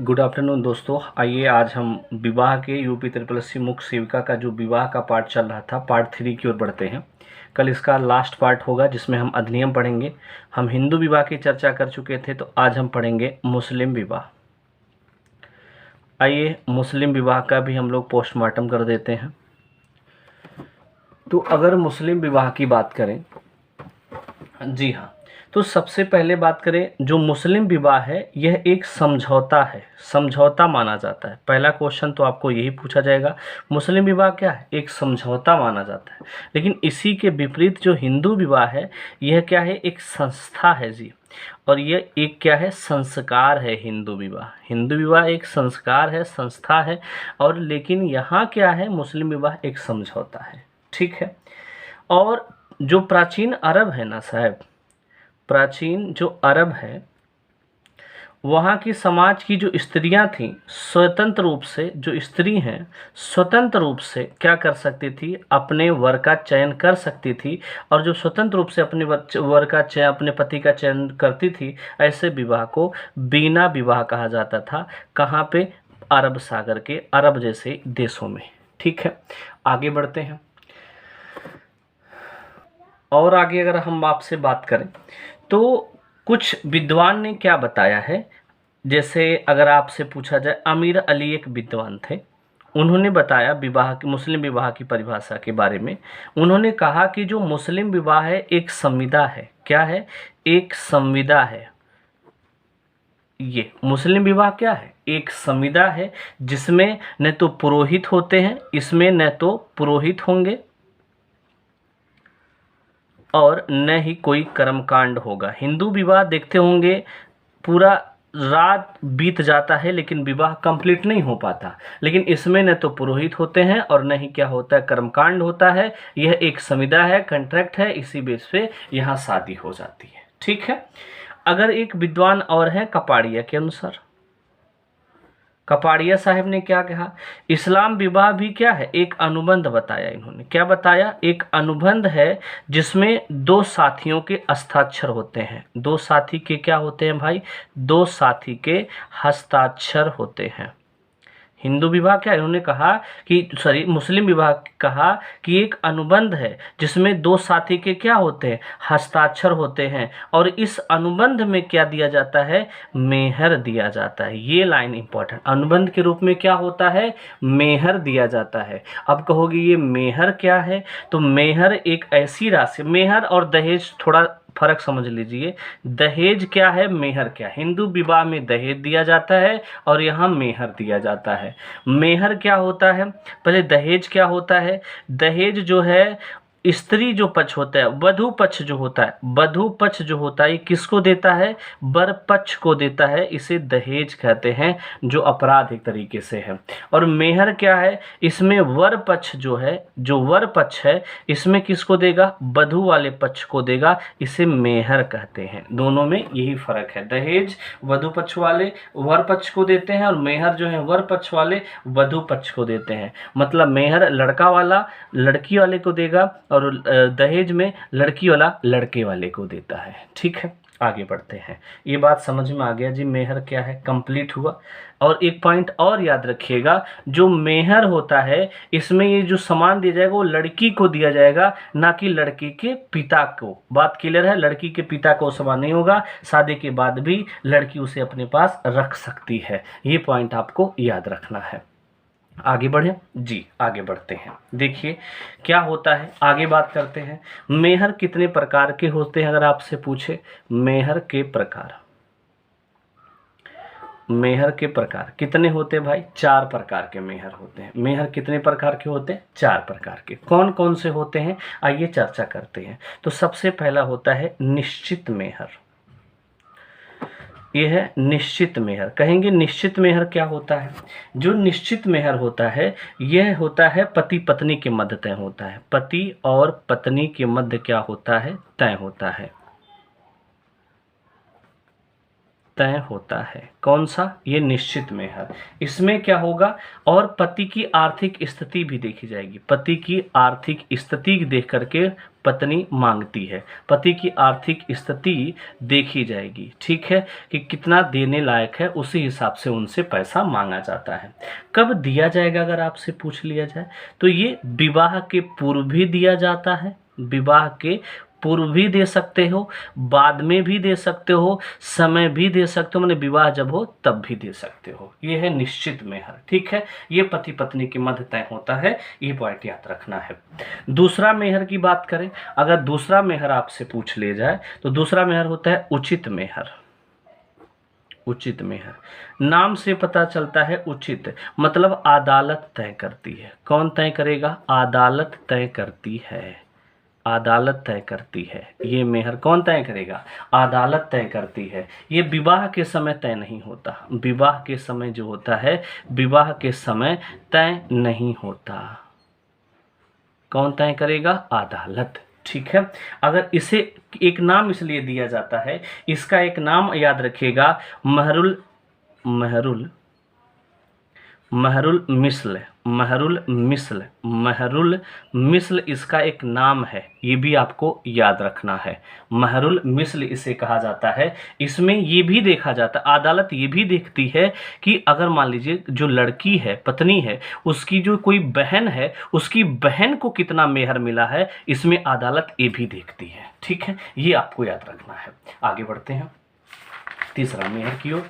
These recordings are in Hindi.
गुड आफ्टरनून दोस्तों। आइए आज हम विवाह के यूपी त्रिपल मुख्य सेविका का जो विवाह का पार्ट चल रहा था पार्ट 3 की ओर बढ़ते हैं। कल इसका लास्ट पार्ट होगा जिसमें हम अधिनियम पढ़ेंगे। हम हिंदू विवाह की चर्चा कर चुके थे, तो आज हम पढ़ेंगे मुस्लिम विवाह। आइए मुस्लिम विवाह का भी हम लोग पोस्टमार्टम कर देते हैं। तो अगर मुस्लिम विवाह की बात करें, जी हाँ, तो सबसे पहले बात करें, जो मुस्लिम विवाह है यह एक समझौता है, समझौता माना जाता है। पहला क्वेश्चन तो आपको यही पूछा जाएगा, मुस्लिम विवाह क्या है? एक समझौता माना जाता है। लेकिन इसी के विपरीत जो हिंदू विवाह है यह क्या है? एक संस्था है जी। और यह एक क्या है? संस्कार है। हिंदू विवाह एक संस्कार है, संस्था है। और लेकिन यहाँ क्या है? मुस्लिम विवाह एक समझौता है। ठीक है। और जो प्राचीन अरब है ना साहब, प्राचीन जो अरब है वहाँ की समाज की जो स्त्रियां थीं, स्वतंत्र रूप से, जो स्त्री हैं स्वतंत्र रूप से क्या कर सकती थी? अपने वर का चयन कर सकती थी। और जो स्वतंत्र रूप से अपने वर का चयन, अपने पति का चयन करती थी, ऐसे विवाह को बीना विवाह कहा जाता था। कहाँ पे? अरब सागर के, अरब जैसे देशों में। ठीक है, आगे बढ़ते हैं। और आगे अगर हम आपसे बात करें तो कुछ विद्वान ने क्या बताया है, जैसे अगर आपसे पूछा जाए, अमीर अली एक विद्वान थे, उन्होंने बताया विवाह की, मुस्लिम विवाह की परिभाषा के बारे में। उन्होंने कहा कि जो मुस्लिम विवाह है एक संविदा है। क्या है? एक संविदा है। ये मुस्लिम विवाह क्या है? एक संविदा है जिसमें न तो पुरोहित होते हैं, इसमें न तो पुरोहित होंगे और न ही कोई कर्मकांड होगा। हिंदू विवाह देखते होंगे, पूरा रात बीत जाता है लेकिन विवाह कंप्लीट नहीं हो पाता। लेकिन इसमें न तो पुरोहित होते हैं और न ही क्या होता है? कर्मकांड होता है। यह एक संविदा है, कॉन्ट्रैक्ट है, इसी बेस पे यहाँ शादी हो जाती है। ठीक है। अगर एक विद्वान और है कपाड़िया के अनुसार, कपाड़िया साहब ने क्या कहा? इस्लाम विवाह भी क्या है? एक अनुबंध बताया। इन्होंने क्या बताया? एक अनुबंध है जिसमें दो साथियों के हस्ताक्षर होते हैं। दो साथी के क्या होते हैं भाई? दो साथी के हस्ताक्षर होते हैं। हिंदू विवाह क्या? इन्होंने कहा कि मुस्लिम विवाह कहा कि एक अनुबंध है जिसमें दो साथी के क्या होते हैं? हस्ताक्षर होते हैं। और इस अनुबंध में क्या दिया जाता है? मेहर दिया जाता है। ये लाइन इंपॉर्टेंट, अनुबंध के रूप में क्या होता है? मेहर दिया जाता है। अब कहोगे ये मेहर क्या है? तो मेहर एक ऐसी राशि, मेहर और दहेज थोड़ा फर्क समझ लीजिए। दहेज क्या है, मेहर क्या है? हिंदू विवाह में दहेज दिया जाता है और यहाँ मेहर दिया जाता है। मेहर क्या होता है? पहले दहेज क्या होता है? दहेज जो है, स्त्री जो पक्ष होता है, वधु पक्ष जो होता है, वधु पक्ष जो होता है, ये किसको देता है? वर पक्ष को देता है। इसे दहेज कहते हैं, जो अपराध एक तरीके से है। और मेहर क्या है? इसमें वर पक्ष जो है, जो वर पक्ष है, इसमें किसको देगा? वधु वाले पक्ष को देगा। इसे मेहर कहते हैं। दोनों में यही फर्क है। दहेज वधु पक्ष वाले वर पक्ष को देते हैं और मेहर जो है वर पक्ष वाले वधु पक्ष को देते हैं। मतलब मेहर लड़का वाला लड़की वाले को देगा और दहेज में लड़की वाला लड़के वाले को देता है। ठीक है, आगे बढ़ते हैं। ये बात समझ में आ गया जी, मेहर क्या है, कंप्लीट हुआ। और एक पॉइंट और याद रखिएगा, जो मेहर होता है इसमें ये जो सामान दिया जाएगा वो लड़की को दिया जाएगा, ना कि लड़की के पिता को। बात क्लियर है? लड़की के पिता को सामान नहीं होगा। शादी के बाद भी लड़की उसे अपने पास रख सकती है। ये पॉइंट आपको याद रखना है। आगे बढ़े जी, आगे बढ़ते हैं। देखिए क्या होता है, आगे बात करते हैं। मेहर कितने प्रकार के होते हैं? अगर आपसे पूछे मेहर के प्रकार, मेहर के प्रकार कितने होते हैं भाई? 4 प्रकार के मेहर होते हैं। मेहर कितने प्रकार के होते हैं? 4 प्रकार के। कौन कौन से होते हैं आइए चर्चा करते हैं। तो सबसे पहला होता है निश्चित मेहर। यह है निश्चित मेहर। कहेंगे निश्चित मेहर क्या होता है? जो निश्चित मेहर होता है यह होता है पति पत्नी के मध्य तय होता है। पति और पत्नी के मध्य क्या होता है? तय होता है। तय होता है। कौन सा? ये निश्चित मेहर। इसमें क्या होगा, और पति की आर्थिक स्थिति भी देखी जाएगी। पति की आर्थिक स्थिति देख करके पत्नी मांगती है, पति की आर्थिक स्थिति देखी जाएगी, ठीक है, कि कितना देने लायक है, उसी हिसाब से उनसे पैसा मांगा जाता है। कब दिया जाएगा अगर आपसे पूछ लिया जाए तो ये विवाह के पूर्व भी दिया जाता है, विवाह के पूर्व भी दे सकते हो, बाद में भी दे सकते हो, समय भी दे सकते हो, मैंने विवाह जब हो तब भी दे सकते हो। ये है निश्चित मेहर, ठीक है। ये पति पत्नी के मध्य तय होता है, ये पॉइंट याद रखना है। दूसरा मेहर की बात करें, अगर दूसरा मेहर आपसे पूछ लिया जाए तो दूसरा मेहर होता है उचित मेहर। उचित मेहर, नाम से पता चलता है उचित, मतलब अदालत तय करती है। कौन तय करेगा? अदालत तय करती है, अदालत तय करती है। ये मेहर कौन तय करेगा? अदालत तय करती है। ये विवाह के समय तय नहीं होता, विवाह के समय जो होता है, विवाह के समय तय नहीं होता। कौन तय करेगा? अदालत, ठीक है। अगर इसे एक नाम इसलिए दिया जाता है, इसका एक नाम याद रखिएगा, महरुल महरुल महरुल मिस्ल, महरुल मिस्ल, महरुल मिस्ल इसका एक नाम है, ये भी आपको याद रखना है। महरुल मिस्ल इसे कहा जाता है। इसमें ये भी देखा जाता है, अदालत ये भी देखती है कि अगर मान लीजिए जो लड़की है, पत्नी है, उसकी जो कोई बहन है, उसकी बहन को कितना मेहर मिला है, इसमें अदालत ये भी देखती है, ठीक है। ये आपको याद रखना है। आगे बढ़ते हैं तीसरा मेहर की ओर।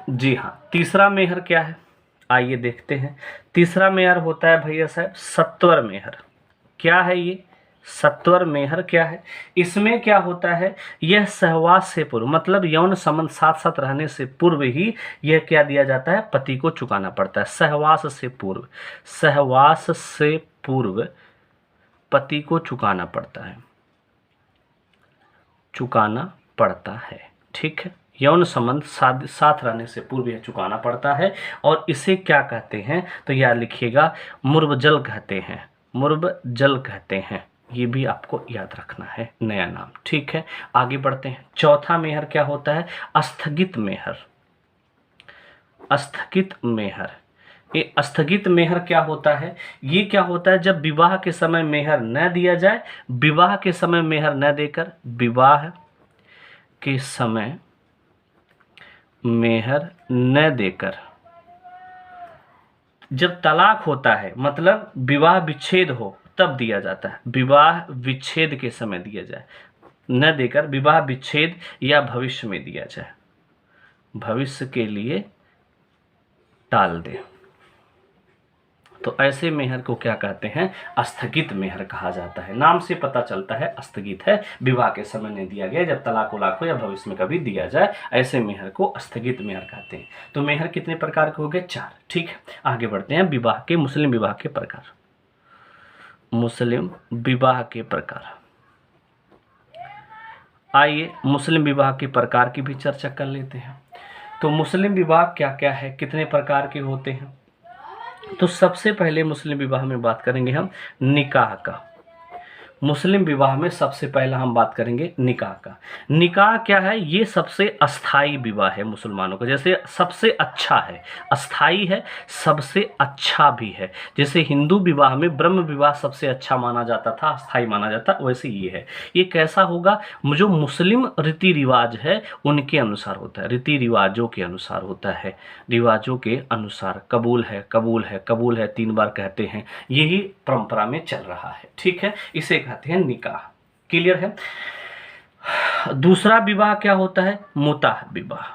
जी हाँ, तीसरा मेहर क्या है, आइए देखते हैं। तीसरा मेहर होता है भैया साहब सत्वर मेहर। क्या है ये सत्वर मेहर? क्या है? इसमें क्या होता है, यह सहवास से पूर्व, मतलब यौन संबंध साथ साथ रहने से पूर्व ही यह क्या दिया जाता है, पति को चुकाना पड़ता है। सहवास से पूर्व, सहवास से पूर्व पति को चुकाना पड़ता है, चुकाना पड़ता है, ठीक है। यौन संबंध साथ रहने से पूर्व यह चुकाना पड़ता है। और इसे क्या कहते हैं, तो याद लिखिएगा, मुर्वजल कहते हैं, मुर्वजल कहते हैं। ये भी आपको याद रखना है, नया नाम, ठीक है। आगे बढ़ते हैं। चौथा मेहर क्या होता है, स्थगित मेहर। स्थगित मेहर, ये स्थगित मेहर क्या होता है, ये क्या होता है, जब विवाह के समय मेहर न दिया जाए, विवाह के समय मेहर न देकर, विवाह के समय मेहर न देकर, जब तलाक होता है, मतलब विवाह विच्छेद हो, तब दिया जाता है। विवाह विच्छेद के समय दिया जाए, न देकर विवाह विच्छेद, या भविष्य में दिया जाए, भविष्य के लिए टाल दे, तो ऐसे मेहर को क्या कहते हैं, स्थगित मेहर कहा जाता है। नाम से पता चलता है स्थगित है, विवाह के समय नहीं दिया गया, जब तलाक उलाक हो या भविष्य में कभी दिया जाए, ऐसे मेहर को स्थगित मेहर कहते हैं। तो मेहर कितने प्रकार के हो गए, 4, ठीक है। आगे बढ़ते हैं विवाह के, मुस्लिम विवाह के प्रकार। मुस्लिम विवाह के प्रकार, आइए मुस्लिम विवाह के प्रकार की भी चर्चा कर लेते हैं। तो मुस्लिम विवाह क्या क्या है, कितने प्रकार के होते हैं। तो सबसे पहले मुस्लिम विवाह में बात करेंगे हम निकाह का। मुस्लिम विवाह में सबसे पहला हम बात करेंगे निकाह का। निकाह क्या है, ये सबसे अस्थाई विवाह है मुसलमानों का। जैसे सबसे अच्छा है, अस्थाई है, सबसे अच्छा भी है। जैसे हिंदू विवाह में ब्रह्म विवाह सबसे अच्छा माना जाता था, अस्थाई माना जाता, वैसे ये है। ये कैसा होगा, जो मुस्लिम रीति रिवाज है उनके अनुसार होता है, रीति रिवाजों के अनुसार होता है, रिवाजों के अनुसार। कबूल है, कबूल है, कबूल है 3 बार कहते हैं, यही परंपरा में चल रहा है, ठीक है। इसे कहते हैं निकाह। क्लियर है। दूसरा विवाह क्या होता है, मुताह विवाह।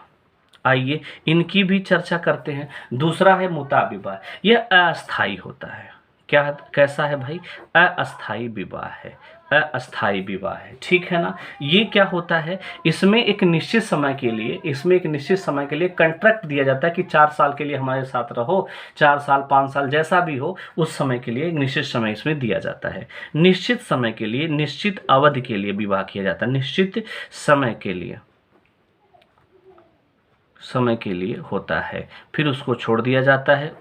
आइए इनकी भी चर्चा करते हैं। दूसरा है मुताह विवाह, यह अस्थाई होता है। क्या कैसा है भाई, अस्थाई विवाह है, अस्थाई विवाह है, ठीक है ना। ये क्या होता है, इसमें एक निश्चित समय के लिए, इसमें एक निश्चित समय के लिए कॉन्ट्रैक्ट दिया जाता है कि 4 साल के लिए हमारे साथ रहो, 4 साल 5 साल जैसा भी हो, उस समय के लिए एक निश्चित समय इसमें दिया जाता है। निश्चित समय के लिए, निश्चित अवधि के लिए विवाह किया जाता है, निश्चित समय के लिए, समय के लिए होता है, फिर उसको छोड़ दिया जाता है,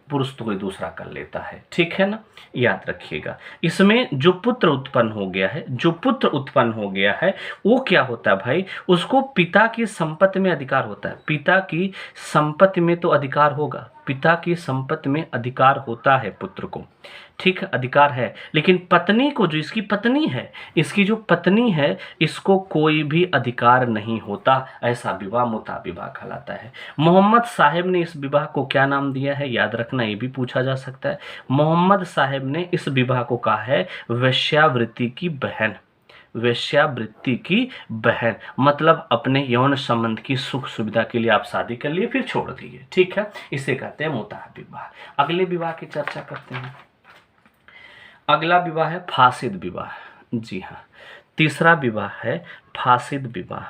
पुरुष तो कोई दूसरा कर लेता है, ठीक है ना, याद रखिएगा। इसमें जो पुत्र उत्पन्न हो गया है, जो पुत्र उत्पन्न हो गया है वो क्या होता है भाई, उसको पिता की संपत्ति में अधिकार होता है। पिता की संपत्ति में तो अधिकार होगा, पिता की संपत्ति में अधिकार होता है पुत्र को, ठीक है, अधिकार है। लेकिन पत्नी को, जो इसकी पत्नी है, इसकी जो पत्नी है, इसको कोई भी अधिकार नहीं होता। ऐसा विवाह मुता विवाह कहलाता है। मोहम्मद साहब ने इस विवाह को क्या नाम दिया है, याद रखना, ये भी पूछा जा सकता है। मोहम्मद साहब ने इस विवाह को कहा है वेश्यावृत्ति की बहन। वेश्यावृत्ति की बहन मतलब अपने यौन संबंध की सुख सुविधा के लिए आप शादी कर लिए फिर छोड़ दिए, ठीक है, इसे कहते हैं मुता विवाह। अगले विवाह की चर्चा करते हैं। अगला विवाह है फासिद विवाह। जी हाँ, तीसरा विवाह है फासिद विवाह।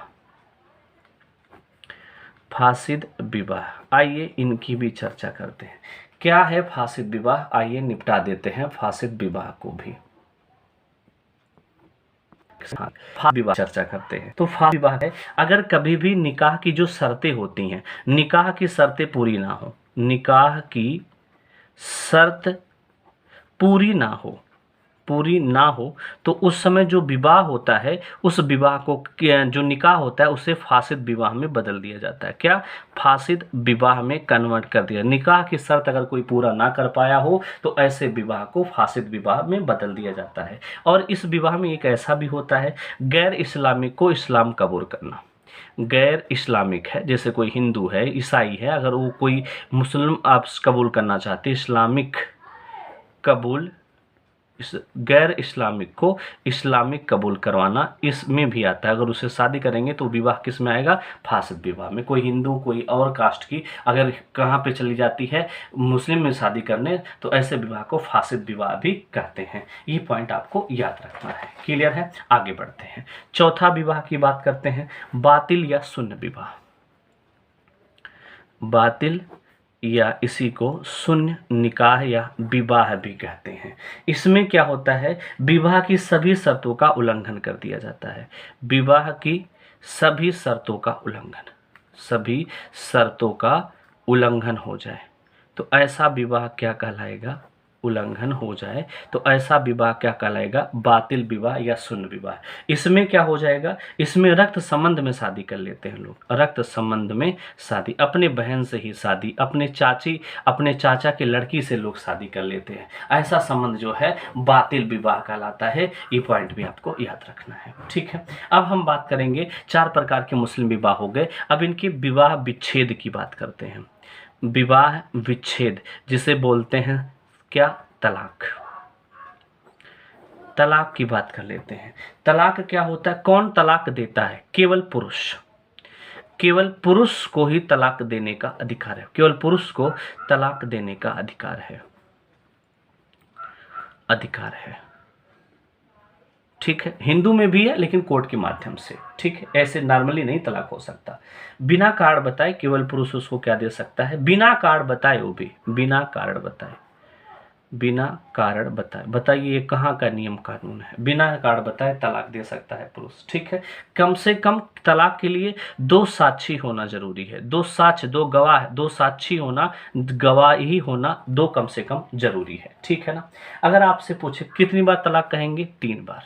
फासिद विवाह, आइए इनकी भी चर्चा करते हैं। क्या है फासिद विवाह, आइए निपटा देते हैं फासिद विवाह को भी। विवाह चर्चा करते हैं। तो फासिद विवाह है अगर कभी भी निकाह की जो शर्तें होती हैं, निकाह की शर्तें पूरी ना हो, निकाह की शर्त पूरी ना हो तो उस समय जो विवाह होता है, उस विवाह को, जो निकाह होता है, उसे फासिद विवाह में बदल दिया जाता है। क्या, फासिद विवाह में कन्वर्ट कर दिया। निकाह की शर्त अगर कोई पूरा ना कर पाया हो तो ऐसे विवाह को फासिद विवाह में बदल दिया जाता है। और इस विवाह में एक ऐसा भी होता है, गैर इस्लामिक को इस्लाम कबूल करना। गैर इस्लामिक है, जैसे कोई हिंदू है, ईसाई है, अगर वो कोई मुस्लिम आप कबूल करना चाहते, इस्लामिक कबूल, इस गैर इस्लामिक को इस्लामिक कबूल करवाना इसमें भी आता है। अगर उसे शादी करेंगे तो विवाह किस में आएगा, फासिद विवाह में। कोई हिंदू, कोई और कास्ट की अगर कहाँ पे चली जाती है, मुस्लिम में शादी करने, तो ऐसे विवाह को फासिद विवाह भी कहते हैं। ये पॉइंट आपको याद रखना है। क्लियर है, आगे बढ़ते हैं। चौथा विवाह की बात करते हैं, बातिल या शून्य विवाह। बातिल या इसी को शून्य निकाह या विवाह भी कहते हैं। इसमें क्या होता है, विवाह की सभी शर्तों का उल्लंघन कर दिया जाता है। विवाह की सभी शर्तों का उल्लंघन, सभी शर्तों का उल्लंघन हो जाए तो ऐसा विवाह क्या कहलाएगा, उल्लंघन हो जाए तो ऐसा विवाह क्या कहलाएगा, बातिल विवाह या शून्य विवाह। इसमें क्या हो जाएगा, इसमें रक्त संबंध में शादी कर लेते हैं लोग, रक्त संबंध में शादी, अपने बहन से ही शादी, अपने चाची, अपने चाचा के लड़की से लोग शादी कर लेते हैं। ऐसा संबंध जो है बातिल विवाह कहलाता है। ये पॉइंट भी आपको याद रखना है, ठीक है। अब हम बात करेंगे, 4 प्रकार के मुस्लिम विवाह हो गए। अब इनकी विवाह विच्छेद की बात करते हैं। विवाह विच्छेद जिसे बोलते हैं क्या, तलाक। तलाक की बात कर लेते हैं। तलाक क्या होता है, कौन तलाक देता है, केवल पुरुष। केवल पुरुष को ही तलाक देने का अधिकार है, केवल पुरुष को तलाक देने का अधिकार है, ठीक है। हिंदू में भी है लेकिन कोर्ट के माध्यम से, ठीक है, ऐसे नॉर्मली नहीं तलाक हो सकता। बिना कारण बताए केवल पुरुष उसको क्या दे सकता है, बिना कारण बताए, वो भी बिना कारण बताए, बिना कारण बताए। बताइए ये कहाँ का नियम कानून है, बिना कारण बताए तलाक दे सकता है पुरुष, ठीक है। कम से कम तलाक के लिए 2 साक्षी होना जरूरी है, 2 साक्ष्य, 2 गवाह, 2 साक्षी होना, गवाही होना 2 कम से कम जरूरी है, ठीक है ना। अगर आपसे पूछे कितनी बार तलाक कहेंगे, 3 बार,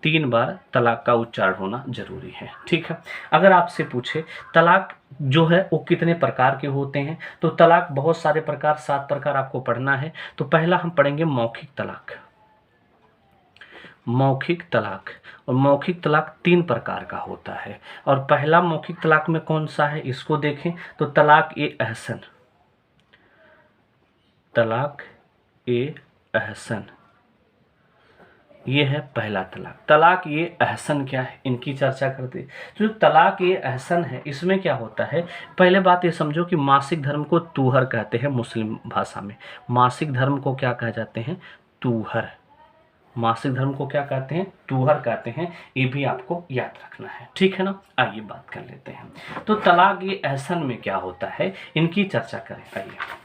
3 बार तलाक का उच्चारण होना जरूरी है, ठीक है। अगर आपसे पूछे तलाक जो है वो कितने प्रकार के होते हैं, तो तलाक बहुत सारे प्रकार, 7 प्रकार आपको पढ़ना है। तो पहला हम पढ़ेंगे मौखिक तलाक। मौखिक तलाक, और मौखिक तलाक 3 प्रकार का होता है। और पहला मौखिक तलाक में कौन सा है, इसको देखें तो तलाक ए एहसन, तलाक ए एहसन, ये है पहला तलाक। तलाक ये अहसन क्या है, इनकी चर्चा करते हैं। जो तलाक ये अहसन है, इसमें क्या होता है, पहले बात ये समझो कि मासिक धर्म को तूहर कहते हैं मुस्लिम भाषा में। मासिक धर्म को क्या कह जाते हैं, तूहर। मासिक धर्म को क्या कहते हैं, तूहर कहते हैं। ये भी आपको याद रखना है, ठीक है ना। आइए बात कर लेते हैं। तो तलाक ये अहसन में क्या होता है, इनकी चर्चा करें। आइए,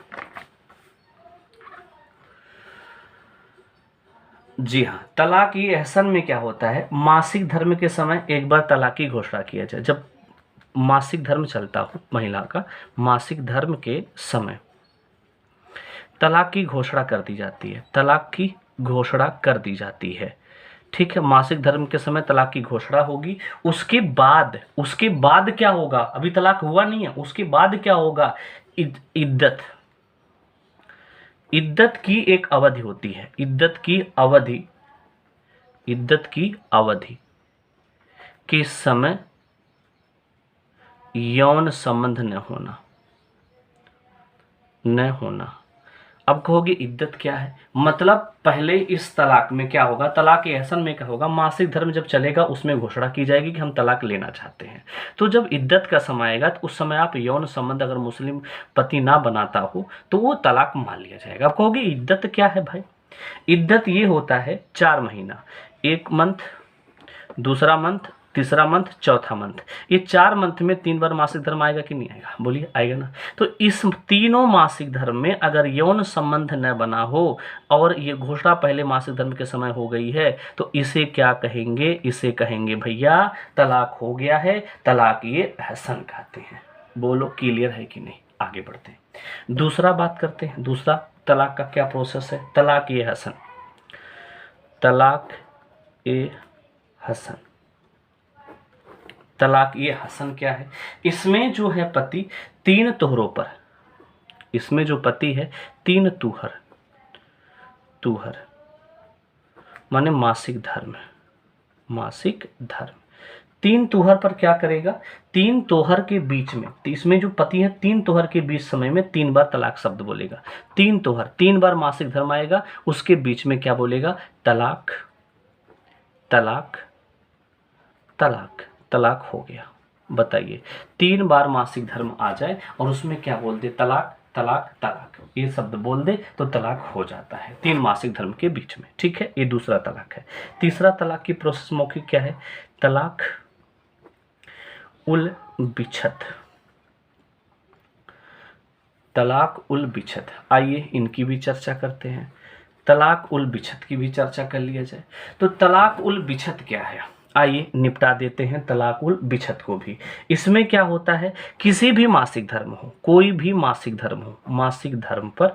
जी हाँ, तलाक ये एहसन में क्या होता है, मासिक धर्म के समय एक बार तलाक की घोषणा किया जाए। जब मासिक धर्म चलता हो महिला का, मासिक धर्म के समय तलाक की घोषणा कर दी जाती है, तलाक की घोषणा कर दी जाती है। ठीक है, मासिक धर्म के समय तलाक की घोषणा होगी। उसके बाद क्या होगा, अभी तलाक हुआ नहीं है, उसके बाद क्या होगा, इद्दत, इद्दत की एक अवधि होती है, इद्दत की अवधि, इद्दत की अवधि के समय यौन संबंध न होना, न होना। अब कहोगे इद्दत क्या है, मतलब पहले इस तलाक में क्या होगा, तलाक एहसन में क्या होगा, मासिक धर्म जब चलेगा उसमें घोषणा की जाएगी कि हम तलाक लेना चाहते हैं। तो जब इद्दत का समय आएगा तो उस समय आप यौन संबंध अगर मुस्लिम पति ना बनाता हो तो वो तलाक मान लिया जाएगा। अब कहोगे इद्दत क्या है भाई, इद्दत ये होता है 4 महीना, 1 मंथ, दूसरा मंथ, तीसरा मंथ, चौथा मंथ। ये 4 मंथ में 3 बार मासिक धर्म आएगा कि नहीं आएगा, बोलिए आएगा ना। तो इस तीनों मासिक धर्म में अगर यौन संबंध न बना हो और ये घोषणा पहले मासिक धर्म के समय हो गई है तो इसे क्या कहेंगे, इसे कहेंगे भैया तलाक हो गया है, तलाक ये हसन कहते हैं। बोलो क्लियर है कि नहीं, आगे बढ़ते हैं। दूसरा बात करते हैं, दूसरा तलाक का क्या प्रोसेस है, तलाक ये हसन, तलाक ए हसन। तलाक ये हसन क्या है, इसमें जो है पति 3 तोहरों पर, इसमें जो पति है 3 तुहर, तुहर माने मासिक धर्म, मासिक धर्म 3 तुहर पर क्या करेगा, 3 तोहर के बीच में, इसमें जो पति है 3 तोहर के बीच समय में 3 बार तलाक शब्द बोलेगा। 3 तोहर, 3 बार मासिक धर्म आएगा, उसके बीच में क्या बोलेगा, तलाक, तलाक, तलाक, तलाक हो गया। बताइए 3 बार मासिक धर्म आ जाए और उसमें क्या बोल दे, तलाक, तलाक, तलाक, ये शब्द बोल दे तो तलाक हो जाता है 3 मासिक धर्म के बीच में। ठीक है, ये दूसरा तलाक है। तीसरा तलाक की प्रोसेस मौखिक क्या है, तलाक उल बिछत, तलाक उल बिछत। आइए इनकी भी चर्चा करते हैं, तलाक उल बिछत की भी चर्चा कर लिया जाए। तो तलाक उल बिछत क्या है, आइए निपटा देते हैं तलाक उल बिछत को भी। इसमें क्या होता है, किसी भी मासिक धर्म हो, कोई भी मासिक धर्म हो, मासिक धर्म पर,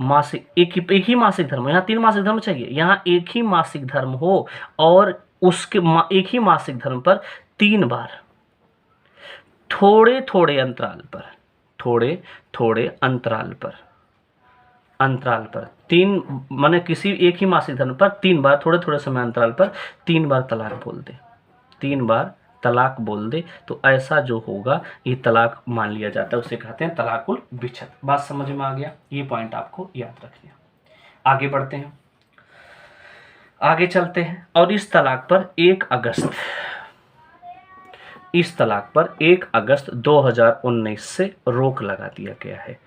मासिक एक ही मासिक धर्म हो, यहाँ 3 मासिक धर्म चाहिए, यहाँ एक ही मासिक धर्म हो और उसके एक ही मासिक धर्म पर 3 बार थोड़े थोड़े अंतराल पर, थोड़े थोड़े अंतराल पर, अंतराल पर 3 माने किसी एक ही मासिक धर्म पर 3 बार थोड़े थोड़े समय अंतराल पर 3 बार तलाक बोल दे, 3 बार तलाक बोल दे तो ऐसा जो होगा ये तलाक मान लिया जाता है, उसे कहते हैं तलाकुल बिछत। बात समझ में आ गया, ये पॉइंट आपको याद रखना। आगे बढ़ते हैं, आगे चलते हैं। और इस तलाक पर 1 अगस्त, इस तलाक पर 1 अगस्त 2019 से रोक लगा दिया गया है।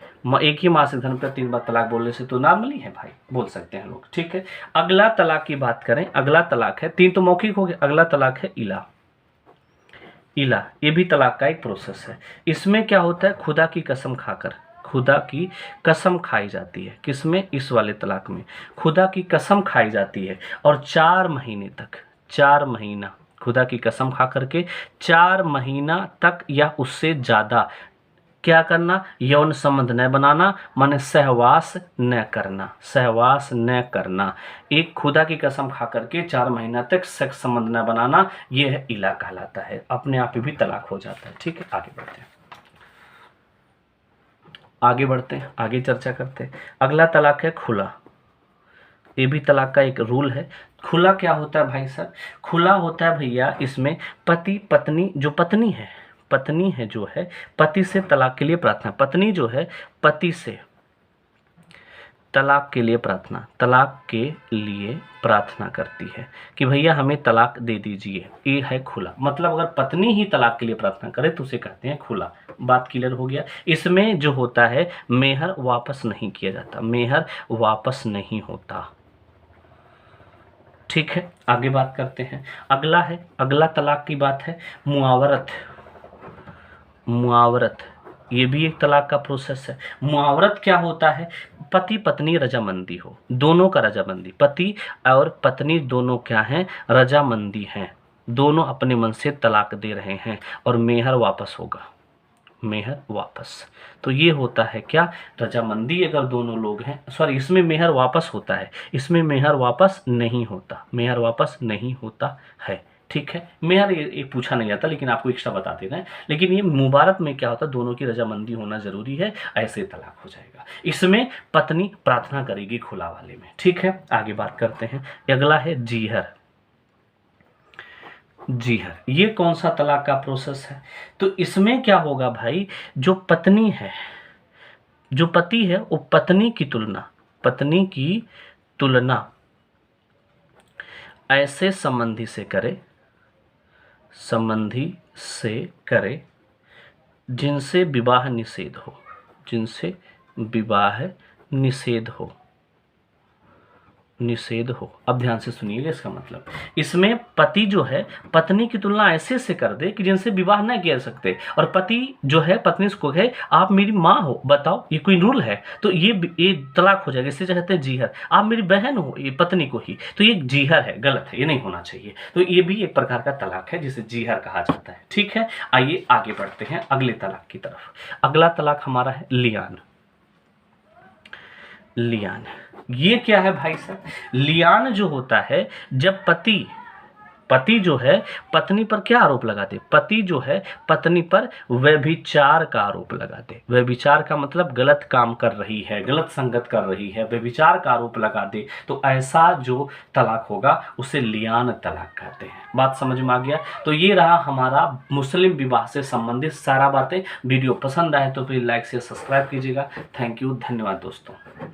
एक ही मासिक धर्म पर 3 बार तलाक बोलने से तो नॉर्मली है भाई, बोल सकते हैं लोग। ठीक है, अगला तलाक की बात करें, अगला तलाक है, 3 तो मौखिक हो गए, अगला तलाक है इला, इला। ये भी तलाक का एक प्रोसेस है। इसमें क्या होता है, खुदा की कसम खाकर, खुदा की कसम खाई जाती है, किसमें, इस वाले तलाक में खुदा की कसम खाई जाती है और 4 महीने तक, 4 महीना खुदा की कसम खा करके 4 महीना तक या उससे ज़्यादा क्या करना, यौन संबंध न बनाना, माने सहवास न करना, सहवास न करना। एक खुदा की कसम खा करके 4 महीना तक सेक्स संबंध न बनाना, यह है इला कहलाता है, अपने आप ही भी तलाक हो जाता है। ठीक है, आगे बढ़ते हैं, आगे बढ़ते हैं, आगे चर्चा करते हैं। अगला तलाक है खुला। ये भी तलाक का एक रूल है। खुला क्या होता है भाई साहब, खुला होता है भैया, इसमें पति पत्नी, जो पत्नी है, पत्नी है जो है पति से तलाक के लिए प्रार्थना, पत्नी जो है पति से तलाक के लिए प्रार्थना, तलाक के लिए प्रार्थना करती है कि भैया हमें तलाक दे दीजिए, ये है खुला। मतलब अगर पत्नी ही तलाक के लिए प्रार्थना करे तो उसे कहते हैं खुला। बात क्लियर हो गया। इसमें जो होता है मेहर वापस नहीं किया जाता, मेहर वापस नहीं होता। ठीक है, आगे बात करते हैं। अगला है, अगला तलाक की बात है मुआवरत, मुआवरत, ये भी एक तलाक का प्रोसेस है। मुआवरत क्या होता है, पति पत्नी रजामंदी हो, दोनों का रजामंदी, पति और पत्नी दोनों क्या हैं, रजामंदी हैं, दोनों अपने मन से तलाक दे रहे हैं और मेहर वापस होगा, मेहर वापस। तो ये होता है क्या, रजामंदी अगर दोनों लोग हैं, सॉरी इसमें मेहर वापस होता है, इसमें मेहर वापस नहीं होता, मेहर वापस नहीं होता है। ठीक है, मेहर ये पूछा नहीं जाता, लेकिन आपको एक्स्ट्रा बता दे रहे हैं। लेकिन ये मुबारक में क्या होता है, दोनों की रजामंदी होना जरूरी है, ऐसे तलाक हो जाएगा। इसमें पत्नी प्रार्थना करेगी खुला वाले में। ठीक है, आगे बात करते हैं। अगला है जीहर। जीहर ये कौन सा तलाक का प्रोसेस है? तो इसमें क्या होगा भाई, जो पत्नी है, जो पति है, वो पत्नी की तुलना ऐसे संबंधी से करे जिनसे विवाह निषेध हो। अब ध्यान से सुनिएगा इसका मतलब, इसमें पति जो है पत्नी की तुलना ऐसे से कर दे कि जिनसे विवाह न किया सकते, और पति जो है पत्नी को कहे आप मेरी माँ हो, बताओ ये कोई रूल है? तो ये तलाक हो जाएगा। इससे कहते हैं जीहर। आप मेरी बहन हो, ये पत्नी को ही, तो ये जीहर है, गलत है, ये नहीं होना चाहिए। तो ये भी एक प्रकार का तलाक है जिसे जीहर कहा जाता है। ठीक है, आइए आगे बढ़ते हैं अगले तलाक की तरफ। अगला तलाक हमारा है लियान। ये क्या है भाई साहब? लियान जो होता है, जब पति जो है पत्नी पर क्या आरोप लगा दे, पति जो है पत्नी पर व्यभिचार का आरोप लगा दे। व्यभिचार का मतलब गलत काम कर रही है, गलत संगत कर रही है, व्यभिचार का आरोप लगा दे, तो ऐसा जो तलाक होगा उसे लियान तलाक कहते हैं। बात समझ में आ गया? तो ये रहा हमारा मुस्लिम विवाह से संबंधित सारा बातें। वीडियो पसंद आए तो प्लीज लाइक से सब्सक्राइब कीजिएगा। थैंक यू, धन्यवाद दोस्तों।